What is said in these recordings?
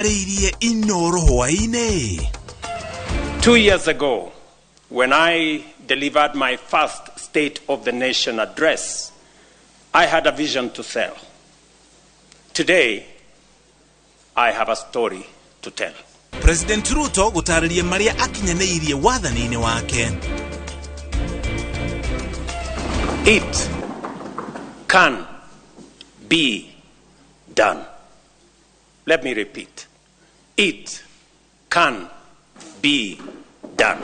2 years ago, when I delivered my first State of the Nation address, I had a vision to sell. Today, I have a story to tell. President Ruto gutaririe maria akinyaneirie wathanini wake. It can be done. Let me repeat. It can be done.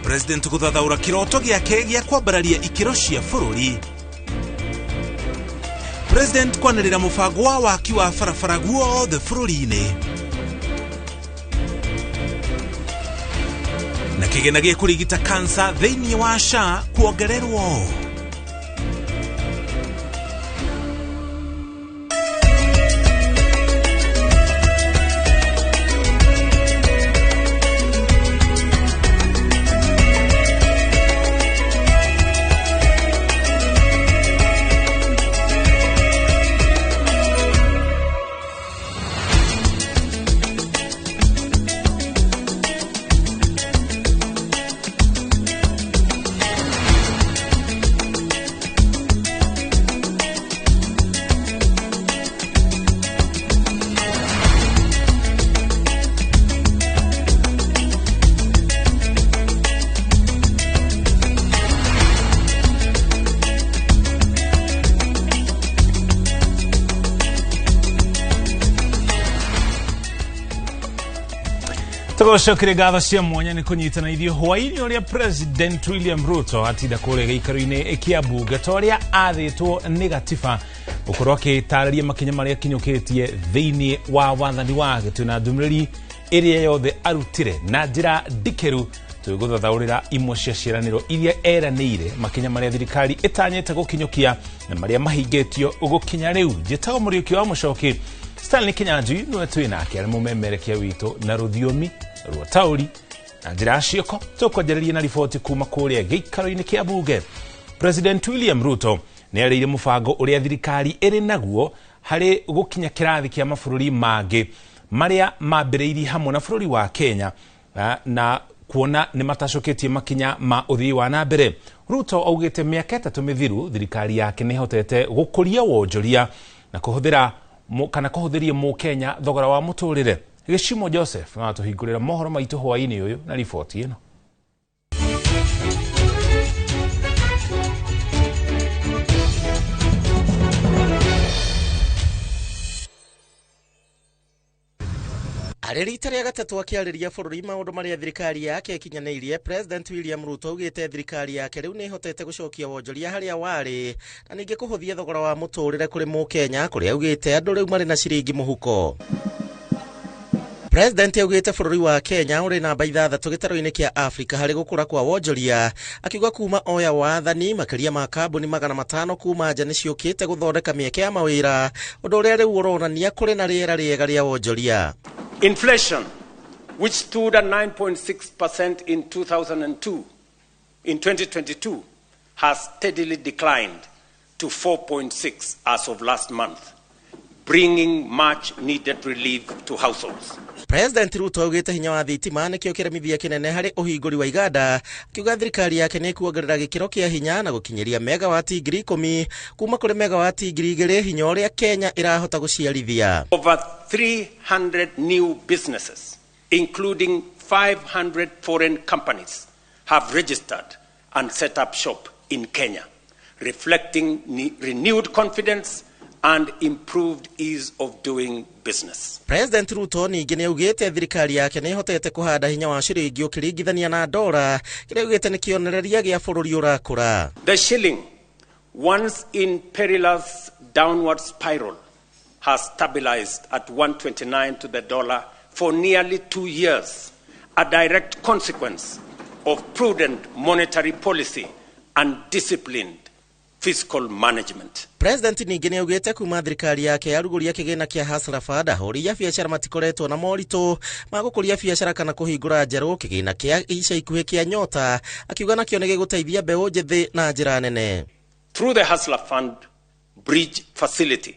President guthathaura kiroto giake gia kwambararia ikiro cia bururi. President kwanirira mubango wa waki wa barabara guothe bururi-ini. Na kigena gia kurigita kansa thiini wa SHA kuongererwo. Tugocokire ngatho cia mwanya ni kunyitana ithio hwaini uria President William Ruto atinda kure giikaro-ini Kiambu toria athitwo ni gatiba ukorwo akitararia makinya maria kinyukitie thiini wa wathani wake tuna ndumĩrĩri iria yothe arutire na njira ndikeru tuguthathaurira imwe cia ciraniro iria eranĩire makinya maria thirikari itanyete gukinyukia na maria mahingĩtio ugukinya riu njetago Mũriũki wa Mũchoki Stanley Kinyanjui niwe twinake ari mumemerekia witu na rũthiomi rwa tauri na njira cioko tukwanjĩrĩria na riboti kuma kuria giikaro-ini kia bunge. President William Ruto ni arĩire mubango uria thirikari iri naguo hari gukinya kirathi kia mabũrũri mangĩ maria mambĩrĩirie hamwe na bũrũri wa Kenya na kuona ni matacoketie makinya ma uthii wa na mbere. Ruto augĩte mĩaka 3 mithiru thirikari yake ni hotete gukuria wonjoria na kuhuthiria Mũkenya thogora wa mũtũrĩre. Gĩcimo Joseph na tuhingũrĩra mohoro maitũ hwaĩ-inĩ ũyũ na riboti ĩno. Arerita ria gatatu akiarĩria bũrũri maũndũ maria thirikari yake ikinyanĩirie, President William Ruto augĩte thirikari yake rĩu nĩ hotete gucokia wonjoria harĩa warĩ na ningĩ kũhũthia thogora wa mũtũrĩre kũrĩ Mũkenya kũrĩa augĩte andũ rĩu marĩ na ciringi mũhuko. President augĩte bũrũri wa Kenya ũrĩ namba 6 gĩtaro-inĩ kĩa Afrika harĩ gũkũra kwa wonjoria, akiuga kuma oya wathani makĩria ma kambuni 500 kuma nja nĩciũkĩte gũthondeka mĩeke ya mawĩra, ũndũ ũrĩa rĩu ũronania kũrĩ na rĩera rĩega rĩa wonjoria. Inflation, which stood at 9.6% in 2002, in 2022, has steadily declined to 4.6% as of last month, bringing much needed relief to households. President Ruto augĩte hinya wa thitima nĩkĩo kĩremithia kĩnene harĩ ũhingũri wa iganda, akiuga thirikari yake nĩ kuongerera gĩkĩro kĩa hinya na gũkinyĩria megawati 10,000 kuma kũrĩ megawati 2,000 hinya ũrĩa Kenya ĩrahota gũciarithia. Over 300 new businesses, including 500 foreign companies, have registered and set up shop in Kenya, reflecting renewed confidence and improved ease of doing business. President Ruto ningĩ nĩ augĩte thirikari yake nĩ hotete kũhanda hinya wa ciringi ũkĩringithania na dola, kĩrĩa augĩte nĩ kĩonereria gĩa bũrũri ũrakũra. The shilling, once in perilous downward spiral, has stabilized at 129 to the dollar for nearly 2 years, a direct consequence of prudent monetary policy and disciplined fiscal management. President ningĩ nĩ augĩte kuma thirikari yake yarugũria kĩgĩna kĩa Hustler Fund, ahũri ya biacara matikoretwo na moritũ ma gũkũria biacara kana kũhingũra njerũ. Kĩgĩna kĩa ica ikuhĩ kĩa Nyota akiuga nakĩo nĩ gĩgũteithia mbeũ njĩthĩ na njĩra nene. Through the Hustler Fund Bridge Facility,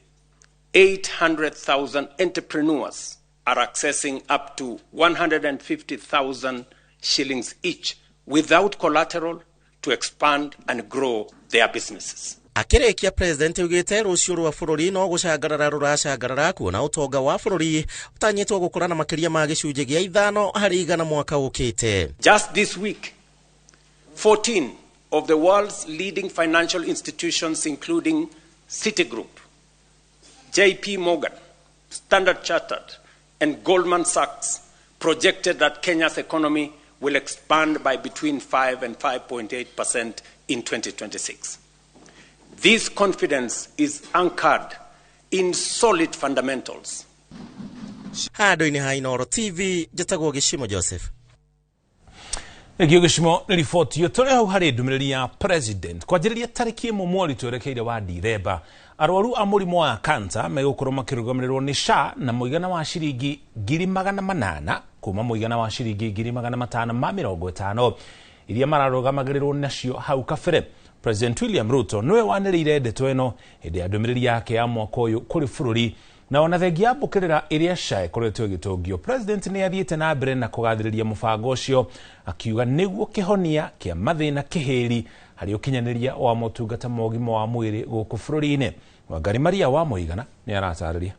800,000 entrepreneurs are accessing up to 150,000 shillings each without collateral to expand and grow their businesses. Akirikia president ugite rucio rwa bururi no gucangarara ruracangarara kuona utonga wa bururi utanyitwo gukura na makiria ma gicunje gia 5 hari 100 mwaka ukite. Just this week, 14 of the world's leading financial institutions, including Citigroup, JP Morgan, Standard Chartered, and Goldman Sachs, projected that Kenya's economy will expand by between 5 and 5.8% in 2026. This confidence is anchored in solid fundamentals. Handu-ini ha Inooro TV, njĩtagwo Gĩchimo Joseph. Nĩguo Gĩchimo nĩ riboti yo tũrĩ hau harĩ ndũmĩrĩri ya president kwanjĩrĩria tarĩki 1 mweri twerekeire wa Disemba. Arwaru a mũrimũ wa cancer megũkorwo makĩrũgamĩrĩrwo nĩ SHA na mũigana wa ciringi 800,000 kuma mũigana wa ciringi 550 iria mararũgamagĩrĩrwo nacio hau kabere. President William Ruto niwe wanĩrĩire ndeto ĩno hĩndĩ ya ndũmĩrĩri yake ya mwaka ũyũ kũrĩ bũrũri na ona thengia mbũkĩrĩra ĩrĩa SHA ĩkoretwo ĩgĩtongio. President nĩ athiĩte na mbere na kũgathĩrĩria mũbango ũcio akiuga nĩguo kĩhonia kĩa mathĩna kĩhĩri harĩ ũkinyanĩria wa motungata ma ũgima wa mwĩrĩ gũkũ bũrũri-inĩ. Wangari Maria wa Mũigana nĩ aratarĩria.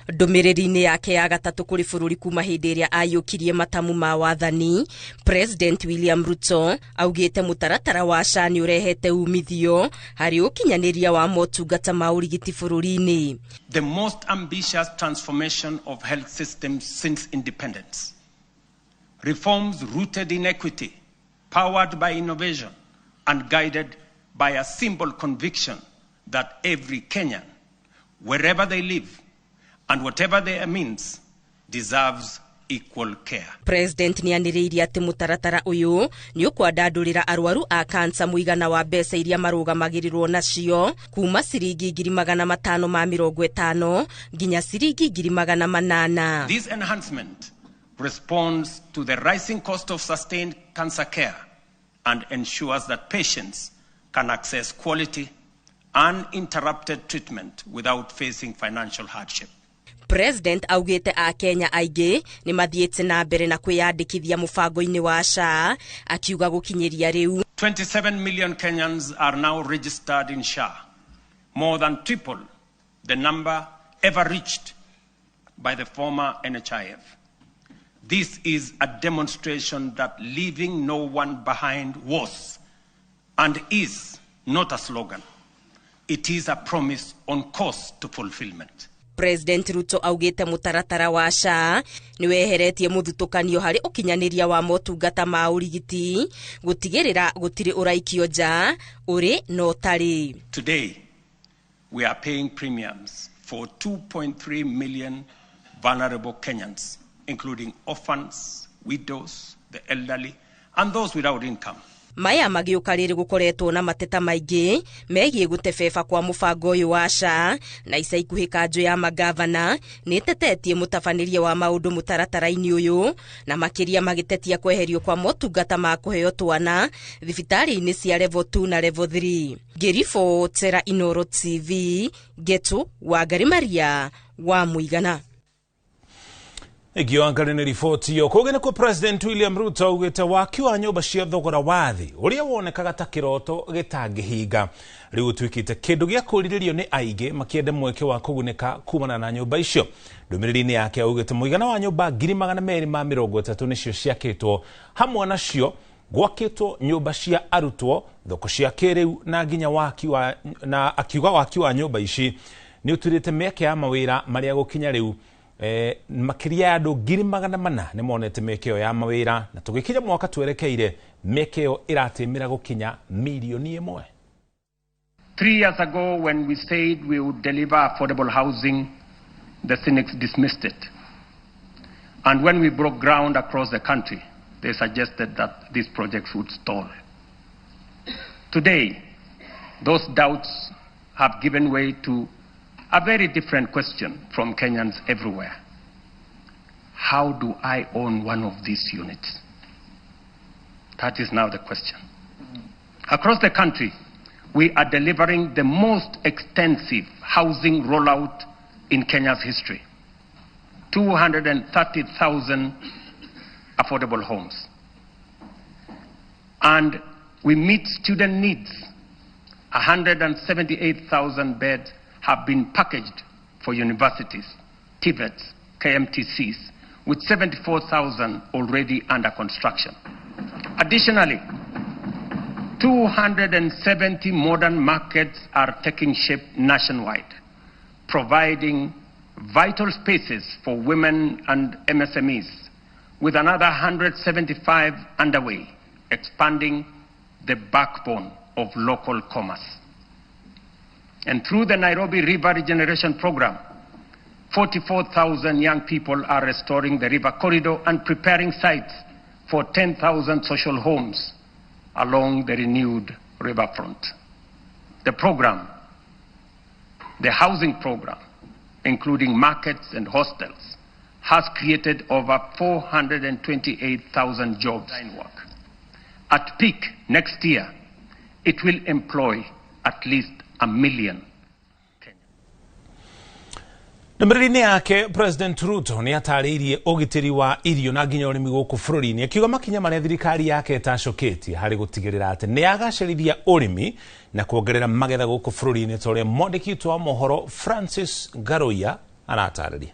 Ndũmĩrĩri-inĩ yake ya gatatũ kũrĩ bũrũri kuma hĩndĩ ĩrĩa ayũkirie matamu ma wathani, President William Ruto augĩte mũtaratara wa SHA nĩ ũrehete umithio harĩ ũkinyanĩria wa motungata ma ũrigiti bũrũri-inĩ. The most ambitious transformation of health systems since independence. Reforms rooted in equity, powered by innovation, and guided by a simple conviction that every Kenyan, wherever they live, and whatever their means, deserves equal care. President nĩ anĩrĩirie atĩ mũtaratara ũyũ nĩ ũkwandandũrĩra arwaru a cancer mũigana wa mbeca iria marũgamagĩrĩrwo nacio kuma ciringi 550 nginya ciringi 800. This enhancement responds to the rising cost of sustained cancer care and ensures that patients can access quality, uninterrupted treatment without facing financial hardship. President augĩte a Kenya aingĩ nĩ mathiĩte na mbere na kwĩyandĩkithia mũbango-inĩ wa SHA akiuga gũkinyĩria rĩu 27 million Kenyans are now registered in SHA, more than triple the number ever reached by the former NHIF. This is a demonstration that leaving no one behind was and is not a slogan. It is a promise on course to fulfillment. President Ruto augĩte mũtaratara wa SHA nĩ weheretie mũthutũkanio harĩ ũkinyanĩria wa motungata ma ũrigiti gũtigĩrĩra gũtirĩ ũraikio nja ũrĩ na ũtarĩ. Today, we are paying premiums for 2.3 million vulnerable Kenyans, including orphans, widows, the elderly, and those without income. Maya magĩũka rĩrĩ gũkoretwo na mateta maingĩ megiĩ gũtebeba kwa mũbango ũyũ wa SHA na ica ikuhĩ kanjũ ya magavana nĩ tetetie mũtabanĩria wa maũndũ mũtaratara-inĩ ũyũ na makĩria magĩtetia kweherio kwa motungata ma kũheo twana thibitarĩ-inĩ cia level 2 na level 3. Ngĩribotera Inooro TV, Getu Wangari Maria wa Mũigana. Igiwangari nĩ riboti yo kũgene kwa President William Ruto augĩte waki wa nyũmba cia thogora wa thĩ ũrĩa wonekaga ta kĩroto gĩtangĩhinga rĩu ũtuĩkĩte kĩndũ gĩa kũrirĩrio nĩ aingĩ makĩenda mweke wa kũgunĩka kumana na nyũmba icio. Ndũmĩrĩri-inĩ yake augĩte mũigana wa nyũmba 230 nĩcio ciakĩtwo, hamwe nacio gwakĩtwo nyũmba cia arutwo, thoko cia kĩrĩu na nginya akiuga waki wa nyũmba ici nĩ ũturĩte mĩeke ya mawĩra marĩa gũkinya rĩu makiria andũ 400,000 nĩ monete mĩeke ĩyo ya mawĩra na tũgĩkinya mwaka twerekeire mĩeke ĩyo ĩratĩmĩra gũkinya milioni 1. 3 years ago, when we said we would deliver affordable housing, the cynics dismissed it. And when we broke ground across the country, they suggested that these projects would stall. Today, those doubts have given way to a very different question from Kenyans everywhere. How do I own one of these units? That is now the question. Across the country, we are delivering the most extensive housing rollout in Kenya's history. 230,000 affordable homes. And we meet student needs. 178,000 beds have been packaged for universities, TVETs, KMTCs, with 74,000 already under construction. Additionally, 270 modern markets are taking shape nationwide, providing vital spaces for women and MSMEs, with another 175 underway, expanding the backbone of local commerce. And through the Nairobi River Regeneration Program, 44,000 young people are restoring the river corridor and preparing sites for 10,000 social homes along the renewed riverfront. The program, the housing program, including markets and hostels, has created over 428,000 jobs in work. At peak next year, it will employ at least 1 million. Ndũmĩrĩri-inĩ yake President Ruto nĩ atarĩirie ũgitĩri wa irio na nginya ũrĩmi gũkũ bũrũri-inĩ, akiuga makinya marĩa thirikari yake ĩtacũkĩtie harĩ gũtigĩrĩra atĩ nĩ yagacĩrithia ũrĩmi na kuongerera magetha gũkũ bũrũri-inĩ ta ũrĩa mwandĩki witũ wa mohoro Francis Ngaroia aratarĩria.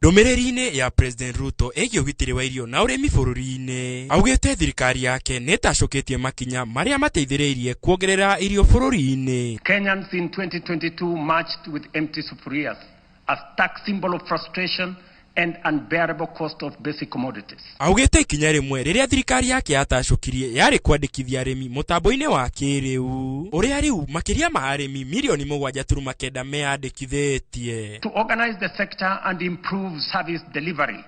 Ndũmĩrĩri-inĩ ya President Ruto ĩgiĩ ũgitĩri wa irio na ũrĩmi bũrũri-inĩ, augĩte thirikari yake nĩ ĩtacũkĩtie makinya marĩa mateithĩrĩirie kuongerera irio bũrũri-inĩ. Kenyans in 2022 marched with empty sufurias, a stark symbol of frustration and unbearable cost of basic commodities. Augĩte ikinya rĩmwe rĩrĩa thirikari yake yatacũkirie yarĩ kwandĩkithia arĩmi mũtambo-inĩ wa kĩrĩu, ũrĩa rĩu makĩria ma arĩmi milioni 7.9 meyandĩkithĩtie. To organize the sector and improve service delivery,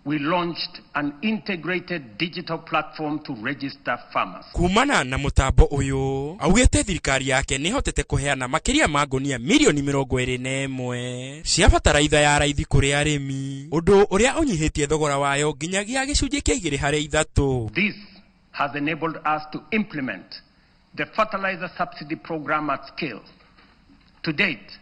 we launched an integrated digital platform to register farmers. Kumana na mũtambo ũyũ, augĩte thirikari yake nĩ hotete kũheana makĩria ma ngũnia milioni 21 cia bataraitha ya raithi kũrĩ arĩmi, ũndũ ũrĩa ũnyihĩtie thogora wayo nginyagia gĩcunjĩ kĩa 2/3. This has enabled us to implement the fertilizer subsidy program at scale. To date,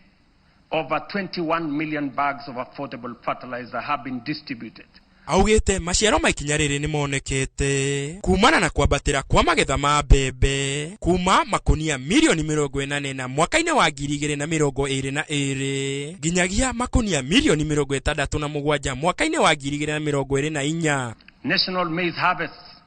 over 21 million bags of affordable fertilizer have been distributed. Augĩte maciaro ma ikinya rĩrĩ nĩ monekete kumana na kwambatĩra kwa magetha ma mbembe kuma makonia milioni 44 mwaka-inĩ wa 2022 nginyagia makonia milioni 67 mwaka-inĩ wa 2024. National maize harvests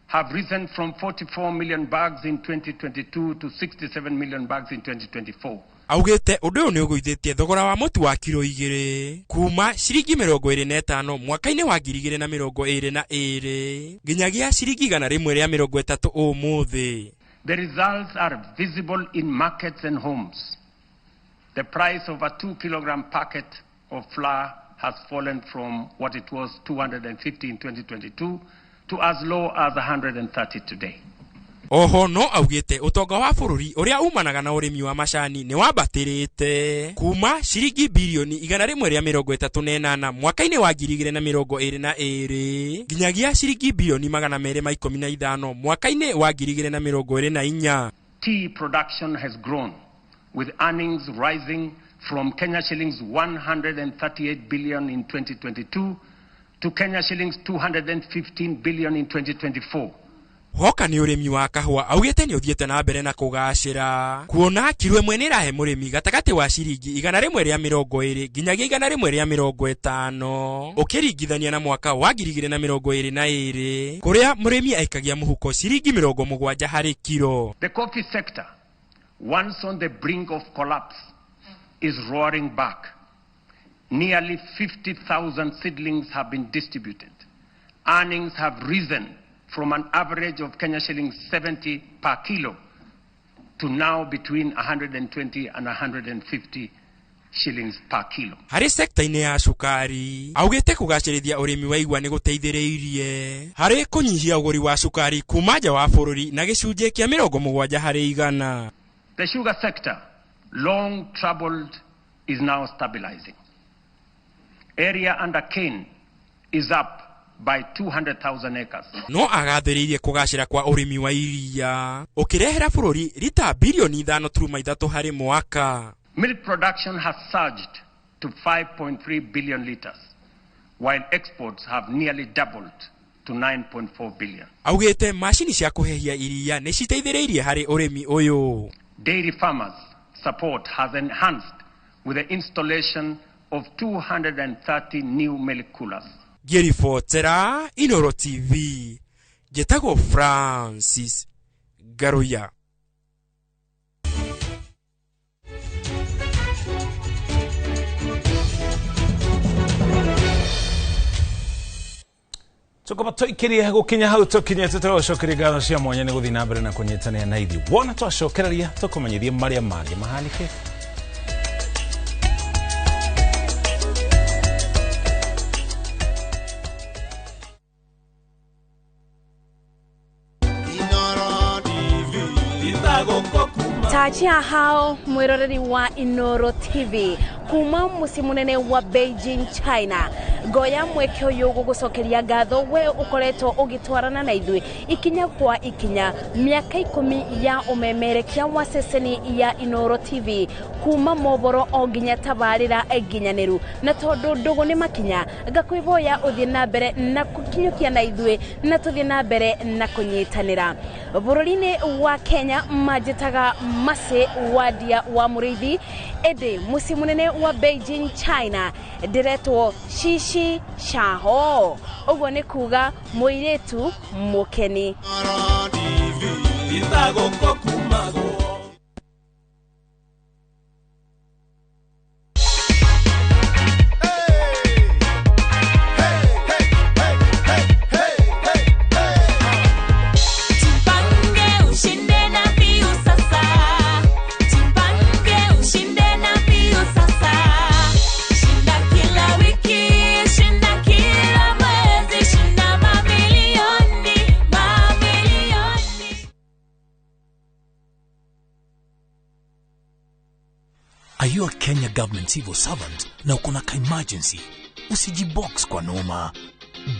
have risen from 44 million bags in 2022 to 67 million bags in 2024. Augĩte ũndũ ũyũ nĩ ũgũithĩtie thogora wa mũtu wa kilo 2 kuma ciringi 25 mwaka-inĩ wa 2022 nginyagia ciringi 130 ũmũthĩ. The results are visible in markets and homes. The price of a 2 kilogram packet of flour has fallen from what it was 250 in 2022 to as low as 130 today. Oho no augĩte ũtonga wa bũrũri ũrĩa umanaga na ũrĩmi wa macani nĩ wambatĩrĩte kuma ciringi bilioni 138 mwaka-inĩ wa 2022 nginyagia ciringi bilioni 215 mwaka-inĩ wa 2024. Tea production has grown, with earnings rising from Kenya shillings 138 billion in 2022 to Kenya shillings 215 billion in 2024. Hoka nĩ ũrĩmi wa kahũa, augĩte nĩ ũthiĩte na mbere na kũgacĩra, kuona kilo ĩmwe nĩ ĩrahe mũrĩmi gatagatĩ wa ciringi 120 nginyagia 150 ũkĩringithania na mwaka wa 2022 kũrĩa mũrĩmi aikagia mũhuko ciringi 70 harĩ kilo. The coffee sector, once on the brink of collapse, is roaring back. Nearly 50,000 seedlings have been distributed. Earnings have risen from an average of Kenya shillings 70 per kilo to now between 120 and 150 shillings per kilo. Harĩ sekta-inĩ ya cukari, augĩte kũgacĩrithia ũrĩmi wa igwa nĩ gũteithĩrĩirie harĩ kũnyihia ũgũri wa cukari kuma nja wa bũrũri na gĩcunjĩ kĩa 70%. The sugar sector, long troubled, is now stabilizing. Area under cane is up by 200,000 acres. No agathĩrĩirie kũgacĩra kwa ũrĩmi wa iria ũkĩrehera bũrũri lita bilioni 5.3 harĩ mwaka. Milk production has surged to 5.3 billion liters, while exports have nearly doubled to 9.4 billion. Augĩte macini cia kũhehia iria nĩ citeithĩrĩirie harĩ ũrĩmi ũyũ. Dairy farmers' support has enhanced with the installation of 230 new milk coolers. Ngĩribotera Inooro TV, njĩtagwo Francis Garuya. Tukoba toikiria gukinya hau tukinyete tũcokeria ngatho cia mwanya nĩ gũthiĩ na mbere na kũnyitanĩra na ithuĩ. Wona twacokereria tũkũmenyithia marĩa mangĩ mahanĩke. Tachia hao mwiroreri wa Inooro TV kuma musi munene wa Beijing, China. Goya mweke uyu gugucokeria ngatho we ukoretwo ugitwarana na ithuĩ ikinya kwa ikinya miaka 10 ya umemerekia wa ceceni ya Inooro TV kuma moboro o nginya tabarĩra nginyanĩru na tondu ndugu nĩ makinya ngakwivoya uthie na mbere na kukinyukia na ithuĩ na tuthie na mbere na kunyitanĩra. Bũrũri-inĩ wa Kenya majitaga Mase Wadia wa Muriithi ede musi munene wa Beijing, China diretwo Shishi Shaho uguo nĩ kuga mũiretu mũkeni. Are you a Kenya government civil servant na uko na emergency? Usijibox kwa noma.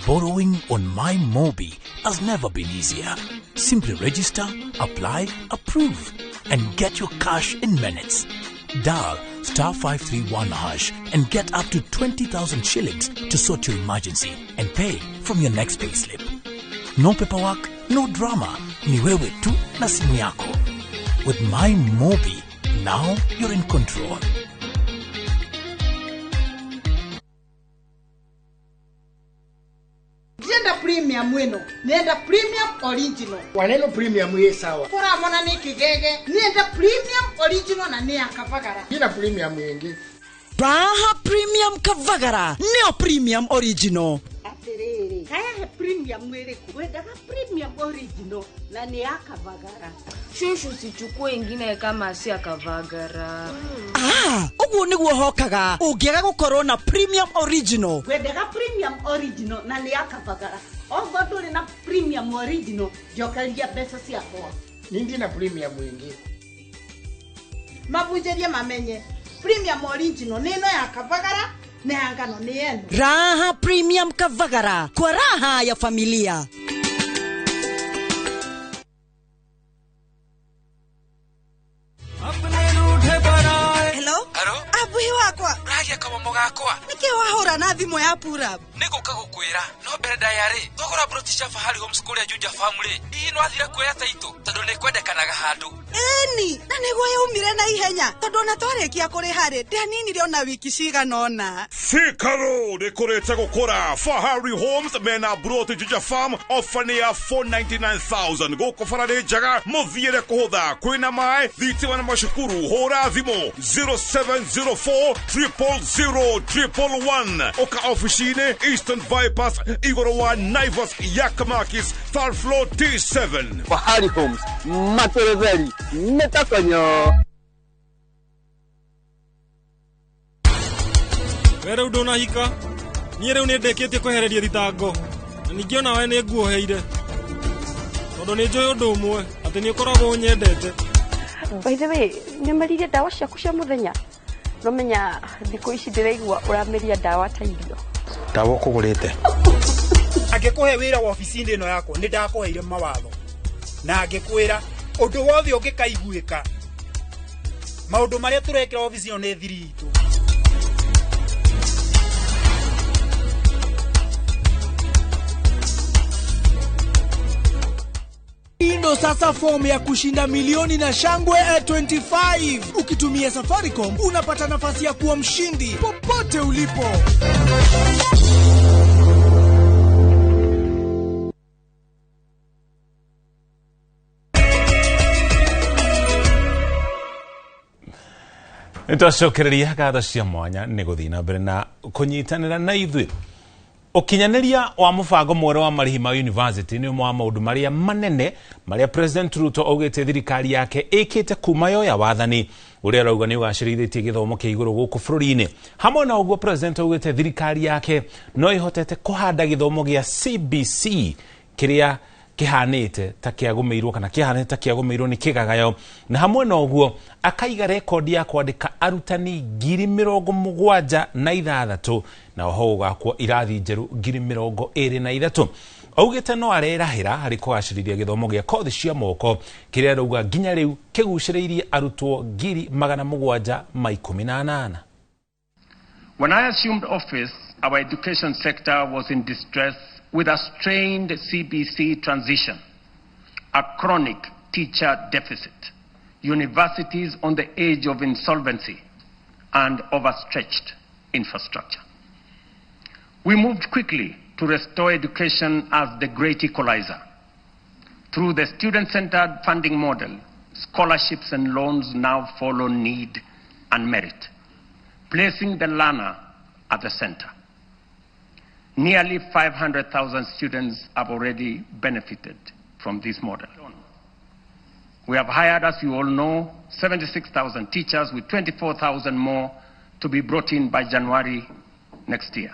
Borrowing on MyMobi has never been easier. Simply register, apply, approve, and get your cash in minutes. Dial *531# and get up to 20,000 shillings to sort your emergency and pay from your next pay slip. No paperwork, no drama. Ni wewe tu na simu yako. With MyMobi, now you're in control. Nenda premium wino, nenda premium original. Waneno premium ye sawa. Kura mona ni kigege, nenda premium original na ni akavagara. Ina premium yengi. Raha premium kavagara, neo premium original. Aterere, kaya premium wele kuweda premium original na ni akavagara. Shushu sichukue ingine kama si akavagara. Uguo niguo hokaga ungiaga gukorwo na premium original. Kwendega premium original na ni akavagara. Ogo na premium original jokalia pesa ciakwa. Nindi na premium yengi. Mabunjerie mamenye premium original neno ya akavagara na angano ni yenu. Raha premium kavagara kwa raha ya familia. Hello? Abuhi wakwa. Ragia kama mogakwa. Nike wahora na thimo ya pura. Niko kagukwira. No mbere dayari. Thogora brotisha fahali homeschool ya Juja family. Ino athira kuoya taito. Tondu ni kwendekanaga handu. Eni, na niguo yaumire na ihenya. Tondu na twarekia kuri hari. Ndanini riona wiki ciganona. Sikaro nikurete gukura. Fahari Homes mena broti Juja farm ofania 499,000. Goko farade jaga muthiire kuhutha kwina mai thitima na mashukuru hora thimo 0704 000 oka officine Eastern Bypass igoro wa Naivas Yakamakis third floor T7. Fahari Homes Materezeli Metakanyo. Wera udona hika niĩ rĩu nĩ ndĩkĩtie kwehereria thitango na ningĩ ona we nĩ nguoheire tondũ nĩ njũĩ ũndũ ũmwe atĩ nĩ ũkoragwo ũnyendete. By the way, nĩ marire ndawa ciaku cia mũthenya no menya thikũ ici ndĩraigua ũrameria ndawa ta irio. Ndawa kũgũrĩte angekuhe wira wa ofisini ino yako ni ndakuheire mawatho na angekwira undu wothe ungikaiguika maundu maria turekera ofisi ino ni thiri itu. Ndo sasa fomu ya kushinda milioni na shangwe at 25. Ukitumia Safaricom unapata nafasi ya kuwa mshindi popote ulipo. Nitwacokereria gatho cia mwanya nĩ gũthiĩ na mbere na kũnyitanĩra na ithuĩ. Ukinyanĩria wa mũbango mwero wa marĩhi ma university nĩ ũmwe wa maũndũ marĩa manene marĩa President Ruto augĩte thirikari yake ĩkĩte kuma yoya wathani, ũrĩa arauga nĩ ũgacĩrithĩtie gĩthomo kĩa igũrũ gũkũ bũrũri-inĩ. Hamwe na ũguo, President augĩte thirikari yake no ĩhotete kũhanda gĩthomo gĩa CBC kĩrĩa kihanite ta kiagumirwo kana kihanite ta kiagumirwo ni kigagayo, na hamwe na uguo akaiga rekodi ya kwandika arutani 76,000 na oho gakwo irathi njeru 23,000. Augite no arerahira hari kugacirithia githomo gia kothi cia moko kiria arauga nginya riu kiguciriirie arutwo 718. When I assumed office, our education sector was in distress with a strained CBC transition, a chronic teacher deficit, universities on the edge of insolvency, and overstretched infrastructure. We moved quickly to restore education as the great equalizer. Through the student-centered funding model, scholarships and loans now follow need and merit, placing the learner at the center. Nearly 500,000 students have already benefited from this model. We have hired, as you all know, 76,000 teachers, with 24,000 more to be brought in by January next year.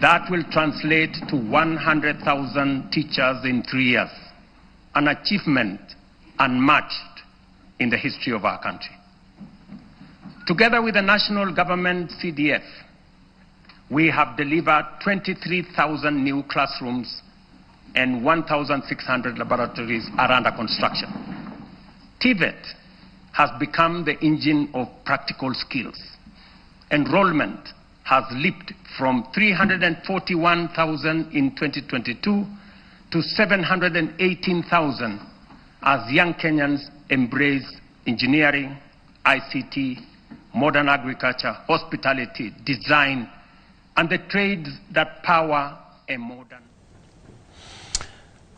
That will translate to 100,000 teachers in 3 years, an achievement unmatched in the history of our country. Together with the national government CDF, we have delivered 23,000 new classrooms and 1,600 laboratories are under construction. TVET has become the engine of practical skills. Enrollment has leaped from 341,000 in 2022 to 718,000 as young Kenyans embrace engineering, ICT, modern agriculture, hospitality, design, and the trades that power a modern.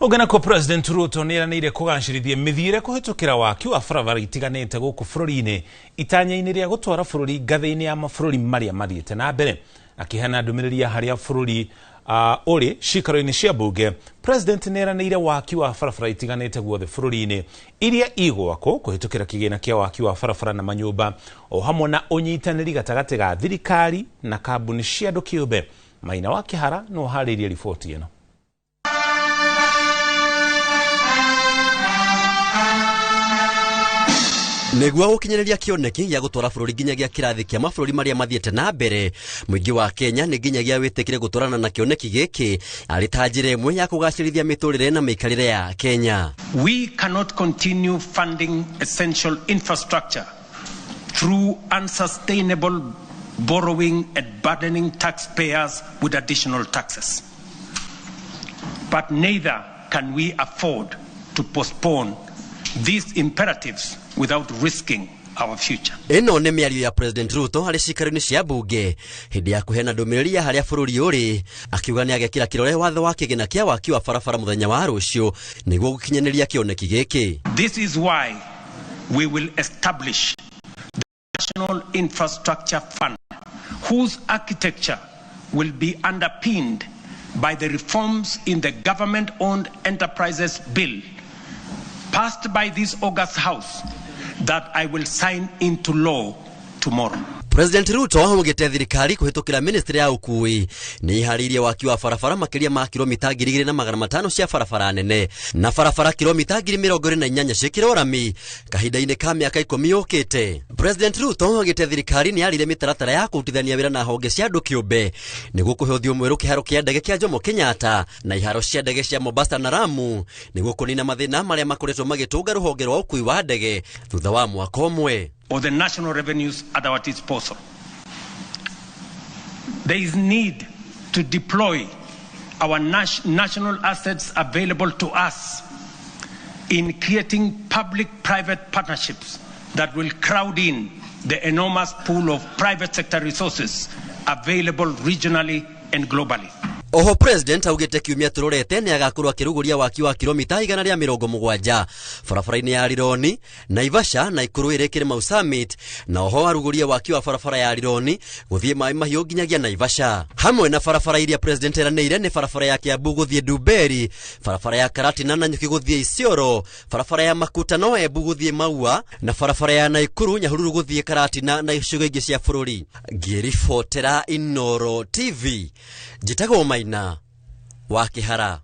Ugana ko President Ruto niranire kugacirithia mithire kuhitukira waki wa barabara itiganite guku bururi-ini itanya-ini ria gutwara bururi ngathi-ini ya mabũrũri maria mathiĩte na mbere. Akihana ndumiriri ya haria bururi uri cikaro-ini cia bunge, President niranire waki wa barabara itiganite guothe bururi-ini iria igwakwo kuhitukira kigina kia waki wa barabara na manyumba, o hamwe na unyitanĩri gatagati ga thirikari na kambuni cia andu kĩũmbe. Maina wa Kĩhara no harĩria riboti ĩno. Negua gukinyereria kioneki ya gutwara bururi nginyagia kirathi kia mabũrũri maria mathiĩte na mbere, muingi wa Kenya ni nginyagia witikire gutwarana na kioneki giki ari ta njĩra ĩmwe ya kugacĩrithia miturire na miikarire ya Kenya. We cannot continue funding essential infrastructure through unsustainable borrowing and burdening taxpayers with additional taxes. But neither can we afford to postpone these imperatives without risking our future. Ino nĩ mĩario ya President Ruto harĩ cikaro-inĩ cia bunge hĩndĩ ya kũheana ndũmĩrĩri ya harĩa bũrũri ũrĩ, akiuga nĩ agekĩra kĩrore watho wa kĩgĩna kĩa waki wa barabara mũthenya wa rũciũ nĩguo gũkinyanĩria kĩoneki gĩkĩ. This is why we will establish the National Infrastructure Fund, whose architecture will be underpinned by the reforms in the Government-Owned Enterprises Bill passed by this August House that I will sign into law tomorrow. President Ruto augite thirikari kuhitukira ministry ya ukui ni iharirie waki wa barabara makiria ma kilomita 2,500 cia barabara nene na barabara kilomita 28 cia rami kahinda-ini ka miaka 10 yukite. President Ruto augite thirikari ni yarire mitaratara ya kutithania wira na honge cia andu kiumbe niguo kuhuthio mweru kiharo kia ndege kia Jomo Kenyatta na iharo cia ndege cia Mombasa na Lamu niguo kunina mathina maria makoretwo magitunga ruhonge rwa ukui wa ndege thutha wa mwaka umwe. Or the national revenues at our disposal. There is need to deploy our national assets available to us in creating public-private partnerships that will crowd in the enormous pool of private sector resources available regionally and globally. Oho President augite kiumia turorete ni agakorwo akiruguria waki wa kilomita 170 barabara-ini ya Rironi, Naivasha na Ikuru irekire Mau Summit na oho aruguria waki wa barabara ya Rironi guthie Mai Mahiu nginyagia Naivasha. Hamwe na barabara iria President eranĩire ni barabara ya Kiambu guthie Nduberi, barabara ya Karatina na Nyuki guthie Isiolo, barabara ya Makutano Embu guthie Maua na barabara ya Naikuru Nyahururu guthie Karatina na icigo ingi cia bururi. Ngiribotera Inoro TV jitago Maina wa Kihara.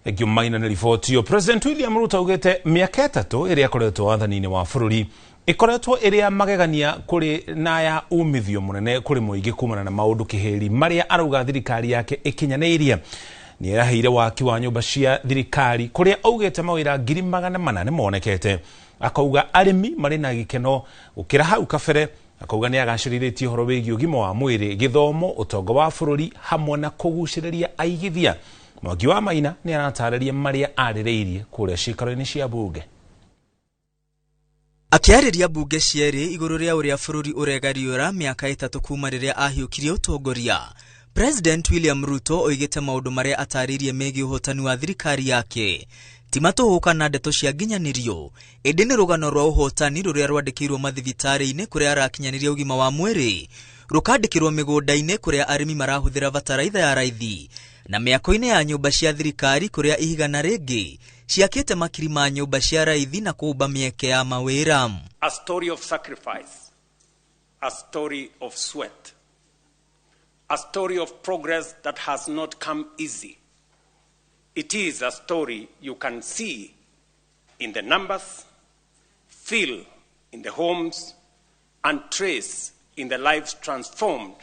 Egyo Maina na riboti yo. President William Ruto augite miaka 3 iria akoretwo wathani-ini wa bururi ikoretwo iria magegania kuri na ya umithio munene kuri muingi kumana na maundu kiheri maria arauga thirikari yake ikinyaniirie. Ni eraheire waki wa nyumba cia thirikari kuria augite mawira 800 monekete. Akauga arimi mari na gikeno ukira hau kabere. Akauga ni agaciririe horo wigi ugima wa mwiri, githomo, utongo wa bururi hamwe na kuguciriria aigithia. Mwangi wa Maina ni aratariria maria arireirie kuria cikaro-ini cia bunge. Akiariria bunge cieri iguru ria uria bururi uregariura miaka 3 kuma riria ahiukirie utongoria, President William Ruto oigite maundu maria ataririe megi uhotani wa thirikari yake timatuhuka na ndeto cia nginyanirio indi ni rugano rwa uhotani ruria rwandikirwo mathibitari-ini kuria arakinyaniria ugima wa mwiri, rukandikirwo migunda-ini kuria arimi marahuthira bataraitha ya raithi na miako-ini ya nyumba cia thirikari kuria ihigana ringi ciakite makiri ma nyumba cia raithi na kuumba mieke ya mawira. A story of sacrifice, a story of sweat, a story of progress that has not come easy. It is a story you can see in the numbers, feel in the homes, and trace in the lives transformed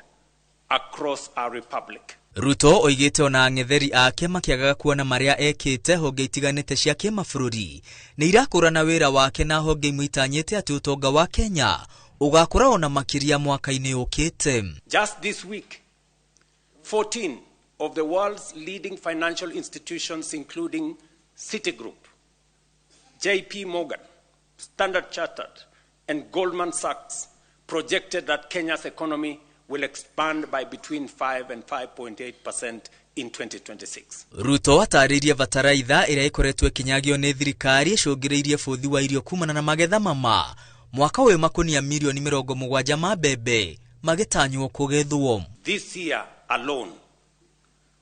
across our republic. Ruto oigite ona ng'etheri ake makiagaga kuona maria ekite honge itiganite cia kimabũrũri ni irakũrana wira wake na honge imwitanyite ati utonga wa Kenya ugakũra ona makiria mwaka-ini ukite. Just this week, 14 of the world's leading financial institutions, including Citigroup, JP Morgan, Standard Chartered, and Goldman Sachs, projected that Kenya's economy will expand by between 5 and 5.8% in 2026. Ruto ataririe bataraitha iria ikoretwo ikinyagio ni thirikari icũngĩrĩirie bũthi wa irio kumana na magetha mama mwaka uyu makunia milioni 70 ma mbembe magitanywo kugethwo. This year alone,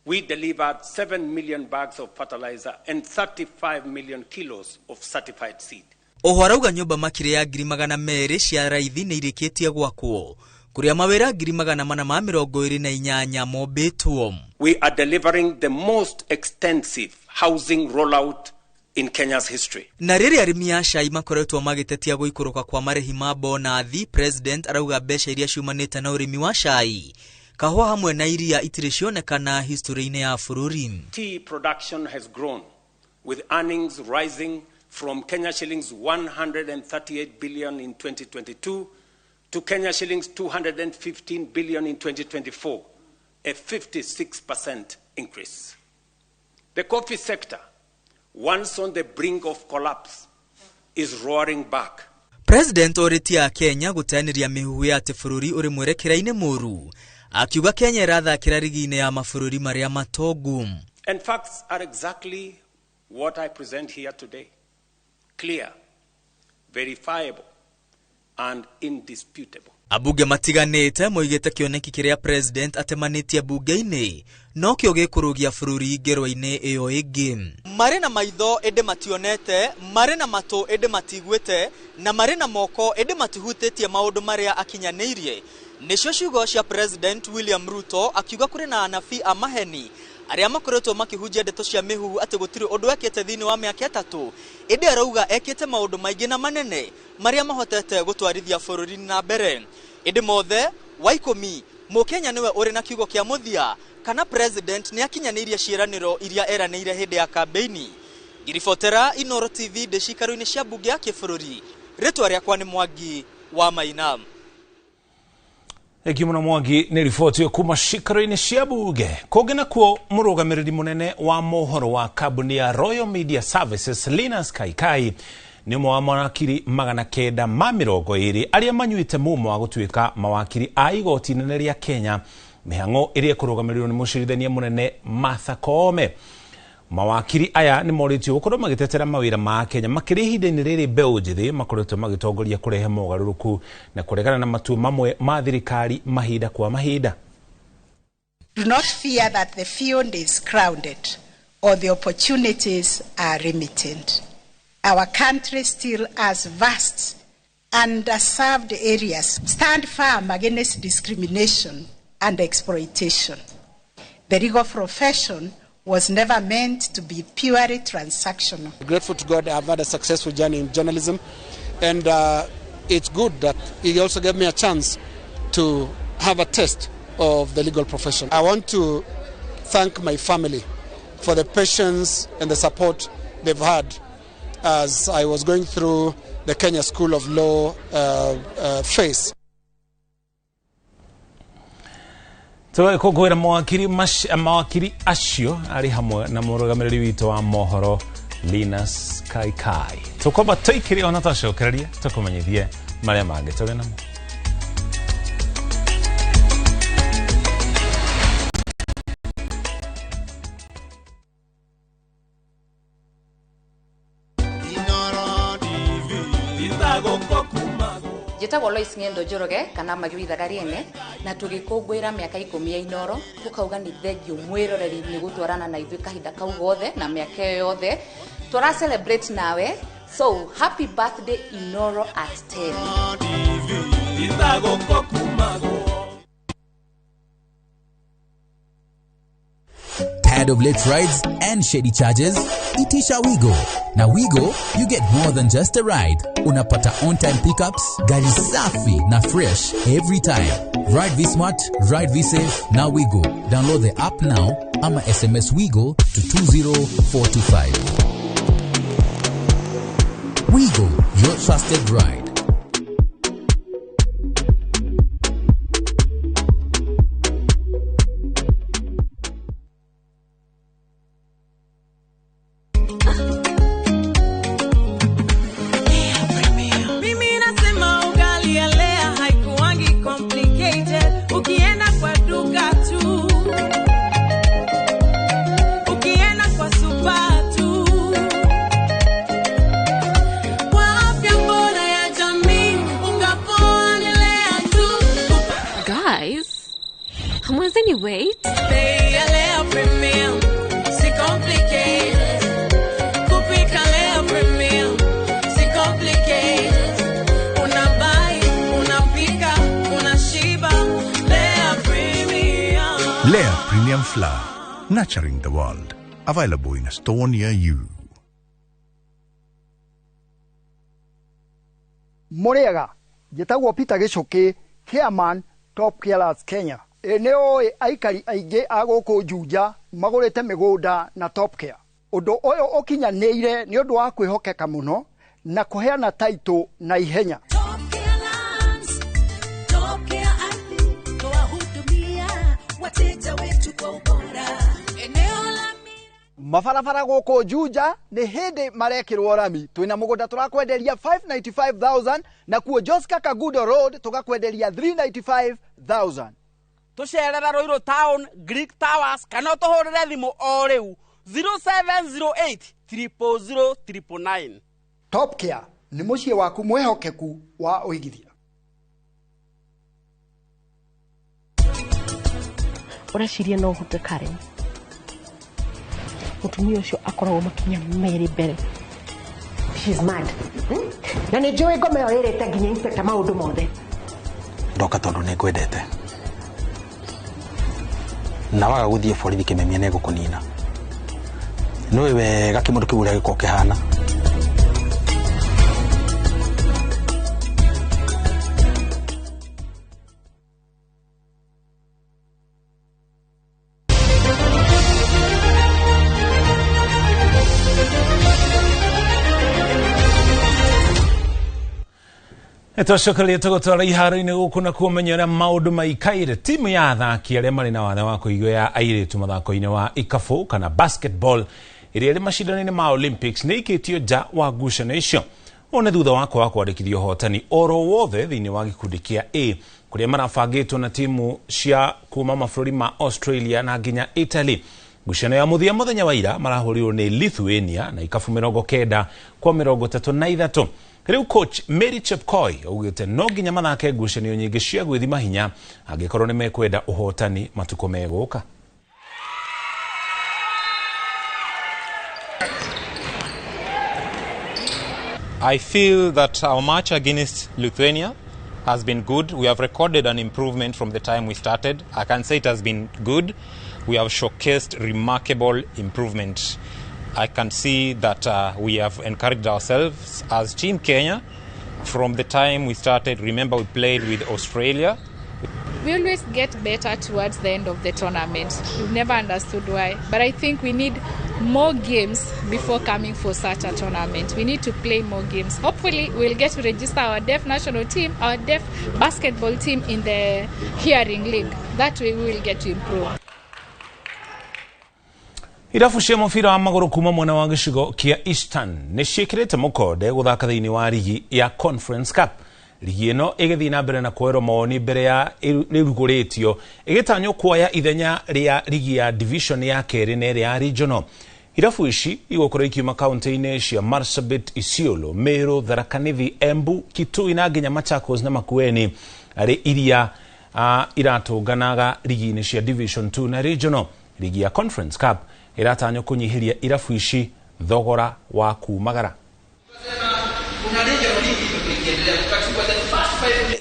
we delivered 7 million bags of fertilizer and 35 million kilos of certified seed. Oho arauga nyumba makiri ya 200 cia raithi ni irikitie gwakwo kuria mawira 428 mobetwo. We are delivering the most extensive housing rollout in Kenya's history. Na riri arimi a cai makoretwo magitetia guikuruka kwa marehi ma bonathi, President arauga mbeca iria ciumanite na urimi wa cai kahua hamwe na iria itire cionekana history-ini ya bururi. Tea production has grown with earnings rising from Kenya shillings 138 billion in 2022 to Kenya shillings 215 billion in 2024, a 56% increase. The coffee sector, once on the brink of collapse, is roaring back. President oritia Kenya gutaniria mihuhu ya ati bururi uri mwerekera-ini muru, akiuga Kenya irathakira rigi-ini ya mabũrũri maria matogu. And facts are exactly what I present here today. Clear, verifiable, and indisputable. Abunge matiganite moigite kioneki kiria president atemanitie bunge-ini no kio gikurugia bururi ngerwa-ini iyo ingi. Mari na maitho ende mationete, mari na matu ende matigwite, na mari na moko ende matihutitie maundu maria akinyanirie. Nicio ciugo cia president William Ruto akiuga kuri na anabii a maheni aria makoretwo makihunjia ndeto cia mihu ati gutiri undu ekete thiini wa miaka 3 indi arauga ekete maundu maingi na manene maria mahotete gutwarithia bururi na mbere. Indi mothe wa 10 Mukenya niwe uri na kiugo kia muthia kana president ni akinyaniria ciiraniro iria eranire hindi ya kampeini. Ngiribotera Inoro TV ndicikaru-ini cia bunge ya kibururi. Ritwa riakwa ni Mwangi wa Maina. Ekimuna Mwangi ni riboti yo kuma cikaro-ini cia bunge. Kugena kuo murugamiriri munene wa mohoro wa kambuni ya Royal Media Services Linus Kaikai ni mawakiri 920 aria manyuite mumo wa gutuika mawakiri a igoti inene ria Kenya, mihango iria kurugamirirwo ni mucirithania munene Martha Koome. Mawakiri aya ni moritio gukorwo magitetera mawira ma Kenya makiri ihinda-ini riri mbeu njithi makoretwo magitongoria kurehe mogaruruku na kuregana na matua mamwe ma thirikari mahinda kwa mahinda. Do not fear that the field is crowded or the opportunities are limited. Our country still has vast underserved areas. Stand firm against discrimination and exploitation. The legal profession was never meant to be purely transactional. Grateful to God, I've had a successful journey in journalism, and it's good that He also gave me a chance to have a taste of the legal profession. I want to thank my family for the patience and the support they've had as I was going through the Kenya School of Law phase. Tuwe kukwira mawakiri acio ari hamwe na murugamiriri witu wa mohoro Linus Kaikai. Tukwamba tuikiri ona twacokereria tukumenyithie maria mangi turi namo. Njitagwo Lois Ng'endo Njoroge kana Magui Thagariene na tugikungwira miaka 10 ya Inoro tukauga ni thengio mwiroreri ni gutwarana na ithuĩ kahinda kau gothe na miaka yothe tura celebrate nawe, so happy birthday Inoro at 10. Tired of late rides and shady charges? Itisha Wigo. Now Wigo, you get more than just a ride. Unapata on-time pickups, gari safi na fresh every time. Ride V-Smart, ride V-Safe, now Wigo. Download the app now, ama SMS Wigo to 20425. Wigo, your trusted ride. Wait. Lea Premium Flour, nurturing the world. Available in a store near you. Moriaga, Jetagwo Peter Gichoke, Chairman, Top Carers Kenya. Eneo aikari aige agoko Juja magorete migunda na Top Care. Undu oyo okinyaneire ni undu wa kwihokeka muno na kuheana taito na ihenya. Mafarafara goko Juja ni hindi marekirwo rami. Twina mugunda turakwenderia 595,000 na kuo Joska Kagudo Road tugakwenderia 395,000. Tucerera Roiro Town, Greek Towers, kana tuhurire thimu o riu 0708 000 999. Top Care ni mucie waku mwehokeku wa uigithia. ureciria no hote Karen mutumia ucio akoragwo makinya meri mbere. She's mad. Na nĩ njũĩ ngome ĩyo ĩrĩte nginya inspector maũndũ mothe. Ndoka tondu nĩ ngwendete. Na waga gũthiĩ borithi kĩmemia nĩ gũkũnina. No wega kĩmũndũ kĩu ũrĩa gĩkorwo kĩhana. Etoshokalia tugotwara iharo-inĩ gũkũ na kumenyera maũndũ maikaire. Timu ya athaki arĩa marĩ na wathe wa kũigua ya airĩtu mathako-inĩ wa ikabu kana basketball ĩrĩa ĩrĩ macindano-inĩ ma Olympics nĩ ikĩtio nja wa ngucanio icio. One thutha wa kwandĩkithio ũhotani oro wothe thĩinĩ wa gĩkundi kĩa A kũrĩa marabangĩtwo na timu cia kuma mabũrũri ma Australia na nginya Italy. Ngucanio ya mũthia mũthenya wa ira marahũrirwo nĩ Lithuania na ikabu 90-33. Riu coach Mary Chepkoi augĩte no nginya mathake ngucanio nyingĩ cia gwĩthima hinya angĩkorwo nĩ mekwenda ũhotani matukũ megũka. I feel that our match against Lithuania has been good. We have recorded an improvement from the time we started. I can say it has been good. We have showcased remarkable improvement. I can see that we have encouraged ourselves as Team Kenya from the time we started. Remember, we played with Australia. We always get better towards the end of the tournament. We've never understood why. But I think we need more games before coming for such a tournament. We need to play more games. Hopefully, we'll get to register our deaf national team, our deaf basketball team in the hearing league. That way, we will get to improve. Irabu cia mũbira wa magũrũ kuma mwena wa gĩcigo kĩa Eastern nĩ ciĩkĩrĩte mũkonde gũthaka thĩinĩ wa ligi ya Conference Cup. Ligi ĩno ĩgĩthiĩ na mbere na kuoerwo mawoni mbere ya rĩrugũrĩtio ĩgĩtanywo kuoya ithenya rĩa ligi ya division ya kerĩ na ĩrĩa ya regional. Irabu ici igũkorwo ikiuma kaunti-inĩ cia Marsabit, Isiolo, Meru, Tharaka Nithi, Embu, Kitui na nginya Machakos na Makueni arĩ iria iratũnganaga ligi-inĩ cia division 2 na regional. Ligi ya Conference Cup iratanyo kunyihiria irabu ici thogora wa kumagara.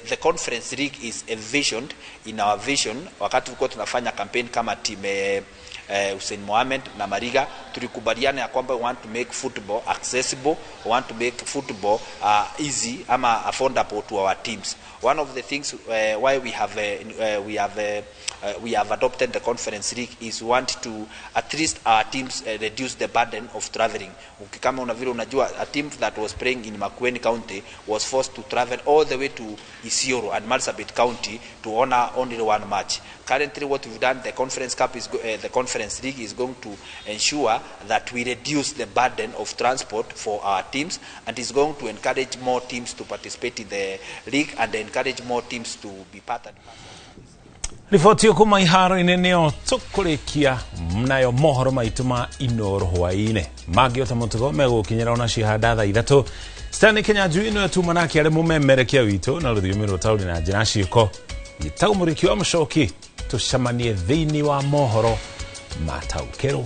The Conference League is envisioned in our vision. Wakati tulikuwa tunafanya campaign kama team Hussein Mohamed na Mariga, tulikubaliana ya kwamba we want to make football accessible, we want to make football easy ama affordable to our teams. One of the things why we have adopted the Conference League is we want to at least our teams reduce the burden of traveling. Kama unajua a team that was playing in Makueni County was forced to travel all the way to Isiolo and Marsabit County to honor only one match. Currently, what we've done, the Conference Cup is the Conference League is going to ensure that we reduce the burden of transport for our teams, and is going to encourage more teams to participate in the league and encourage more teams to be part and parcel. Riboti kuma iharo-inĩ nĩyo tũkũrĩkia nayo mohoro maitũ ma Inoro hwaĩ-inĩ. Mangĩota mũtugo megũkinyĩra ona cihanda thaa 3. Stanley Kenya njui nĩwe tuma nake arĩ mũmemerekia witũ na rũthiomi rũtaũri na njĩra ciĩko. Gĩtagũmũrĩki wa mũcoki tũcemanie thĩinĩ wa mohoro ma taũkĩrwo.